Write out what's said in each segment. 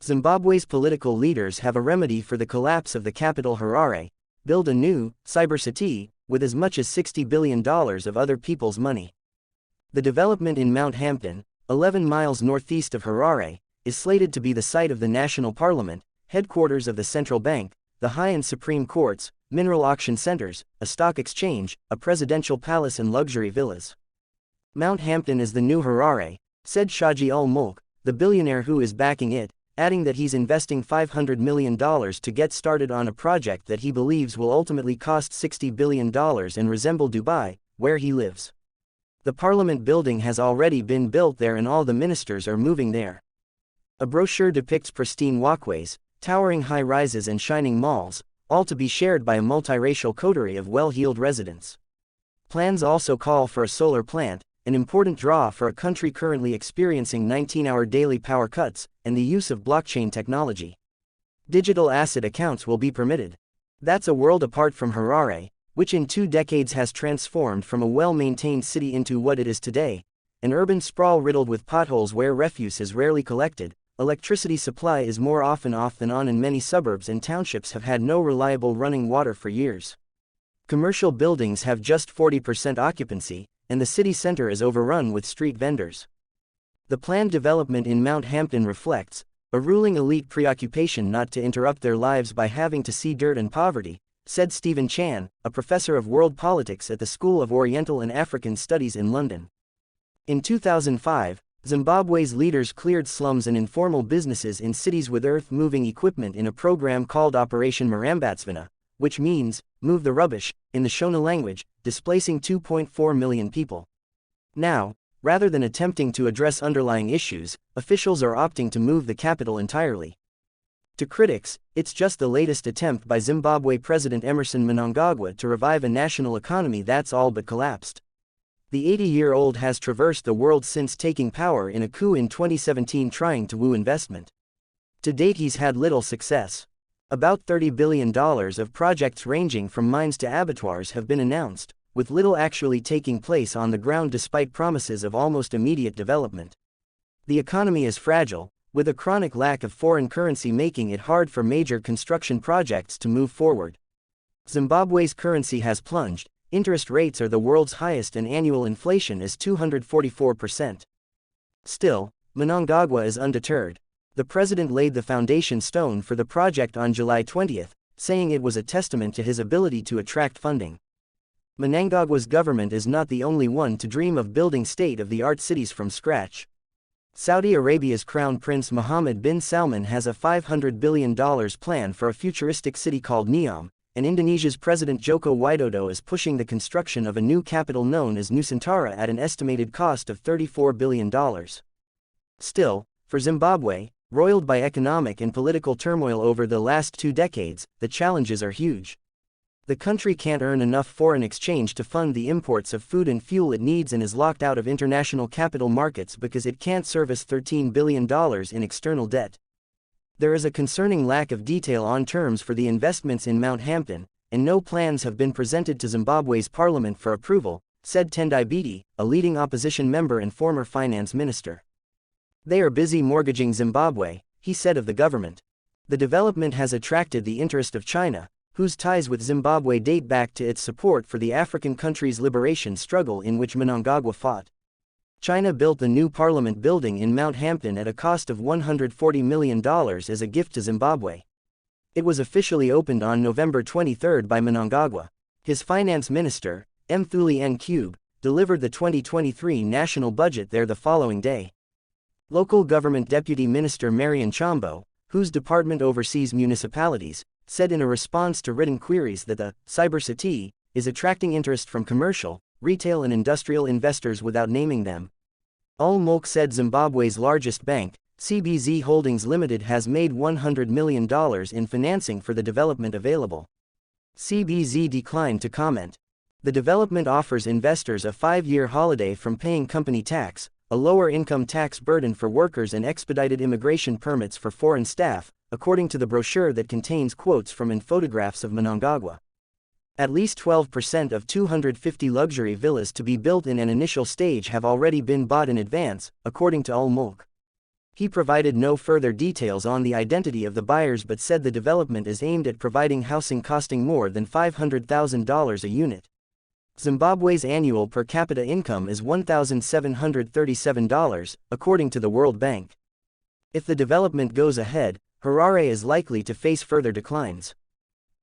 Zimbabwe's political leaders have a remedy for the collapse of the capital Harare: build a new, cyber city, with as much as $60 billion of other people's money. The development in Mount Hampton, 11 miles northeast of Harare, is slated to be the site of the National Parliament, headquarters of the central bank, the High and Supreme Courts, mineral auction centers, a stock exchange, a presidential palace and luxury villas. Mount Hampton is the new Harare, said Shaji ul-Mulk, the billionaire who is backing it, adding that he's investing $500 million to get started on a project that he believes will ultimately cost $60 billion and resemble Dubai, where he lives. The parliament building has already been built there and all the ministers are moving there. A brochure depicts pristine walkways, towering high-rises and shining malls, all to be shared by a multiracial coterie of well-heeled residents. Plans also call for a solar plant, an important draw for a country currently experiencing 19-hour daily power cuts, and the use of blockchain technology. Digital asset accounts will be permitted. That's a world apart from Harare, which in 2 decades has transformed from a well-maintained city into what it is today, an urban sprawl riddled with potholes where refuse is rarely collected, electricity supply is more often off than on, and many suburbs and townships have had no reliable running water for years. Commercial buildings have just 40% occupancy, and the city center is overrun with street vendors. The planned development in Mount Hampton reflects a ruling elite preoccupation not to interrupt their lives by having to see dirt and poverty, said Stephen Chan, a professor of world politics at the School of Oriental and African Studies in London. In 2005, Zimbabwe's leaders cleared slums and informal businesses in cities with earth-moving equipment in a program called Operation Marambatsvina, which means, move the rubbish, in the Shona language, displacing 2.4 million people. Now, rather than attempting to address underlying issues, officials are opting to move the capital entirely. To critics, it's just the latest attempt by Zimbabwe President Emmerson Mnangagwa to revive a national economy that's all but collapsed. The 80-year-old has traversed the world since taking power in a coup in 2017 trying to woo investment. To date he's had little success. About $30 billion of projects ranging from mines to abattoirs have been announced, with little actually taking place on the ground despite promises of almost immediate development. The economy is fragile, with a chronic lack of foreign currency making it hard for major construction projects to move forward. Zimbabwe's currency has plunged, interest rates are the world's highest and annual inflation is 244%. Still, Mnangagwa is undeterred. The president laid the foundation stone for the project on July 20, saying it was a testament to his ability to attract funding. Mnangagwa's government is not the only one to dream of building state-of-the-art cities from scratch. Saudi Arabia's Crown Prince Mohammed bin Salman has a $500 billion plan for a futuristic city called Neom, and Indonesia's President Joko Widodo is pushing the construction of a new capital known as Nusantara at an estimated cost of $34 billion. Still, for Zimbabwe, roiled by economic and political turmoil over the last 2 decades, the challenges are huge. The country can't earn enough foreign exchange to fund the imports of food and fuel it needs and is locked out of international capital markets because it can't service $13 billion in external debt. There is a concerning lack of detail on terms for the investments in Mount Hampton, and no plans have been presented to Zimbabwe's parliament for approval, said Tendai Biti, a leading opposition member and former finance minister. They are busy mortgaging Zimbabwe, he said of the government. The development has attracted the interest of China, whose ties with Zimbabwe date back to its support for the African country's liberation struggle in which Mnangagwa fought. China built the new parliament building in Mount Hampton at a cost of $140 million as a gift to Zimbabwe. It was officially opened on November 23 by Mnangagwa. His finance minister, Mthuli Ncube, delivered the 2023 national budget there the following day. Local government deputy minister Marion Chambo, whose department oversees municipalities, said in a response to written queries that the cyber city is attracting interest from commercial, retail and industrial investors without naming them. Ul-Mulk said Zimbabwe's largest bank, CBZ Holdings Limited, has made $100 million in financing for the development available. CBZ declined to comment. The development offers investors a 5-year holiday from paying company tax, a lower income tax burden for workers and expedited immigration permits for foreign staff, according to the brochure that contains quotes from and photographs of Mnangagwa. At least 12% of 250 luxury villas to be built in an initial stage have already been bought in advance, according to Ul-Mulk. He provided no further details on the identity of the buyers but said the development is aimed at providing housing costing more than $500,000 a unit. Zimbabwe's annual per capita income is $1,737, according to the World Bank. If the development goes ahead, Harare is likely to face further declines.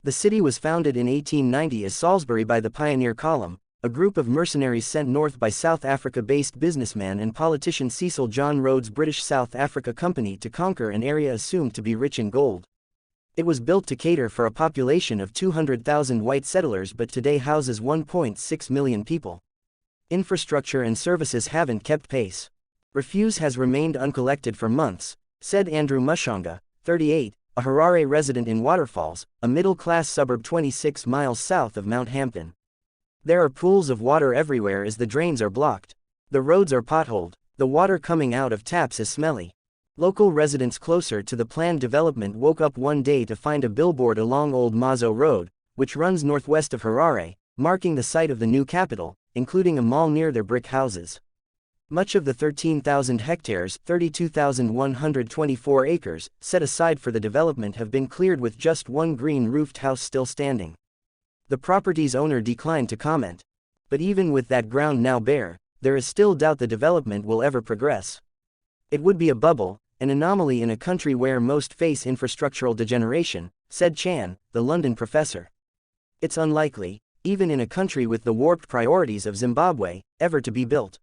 The city was founded in 1890 as Salisbury by the Pioneer Column, a group of mercenaries sent north by South Africa-based businessman and politician Cecil John Rhodes' British South Africa Company to conquer an area assumed to be rich in gold. It was built to cater for a population of 200,000 white settlers but today houses 1.6 million people. Infrastructure and services haven't kept pace. Refuse has remained uncollected for months, said Andrew Mushonga, 38, a Harare resident in Waterfalls, a middle-class suburb 26 miles south of Mount Hampton. There are pools of water everywhere as the drains are blocked. The roads are potholed. The water coming out of taps is smelly. Local residents closer to the planned development woke up one day to find a billboard along Old Mazo Road, which runs northwest of Harare, marking the site of the new capital, including a mall near their brick houses. Much of the 13,000 hectares (32,124 acres) set aside for the development have been cleared with just one green-roofed house still standing. The property's owner declined to comment. But even with that ground now bare, there is still doubt the development will ever progress. It would be a bubble, an anomaly in a country where most face infrastructural degeneration, said Chan, the London professor. It's unlikely, even in a country with the warped priorities of Zimbabwe, ever to be built.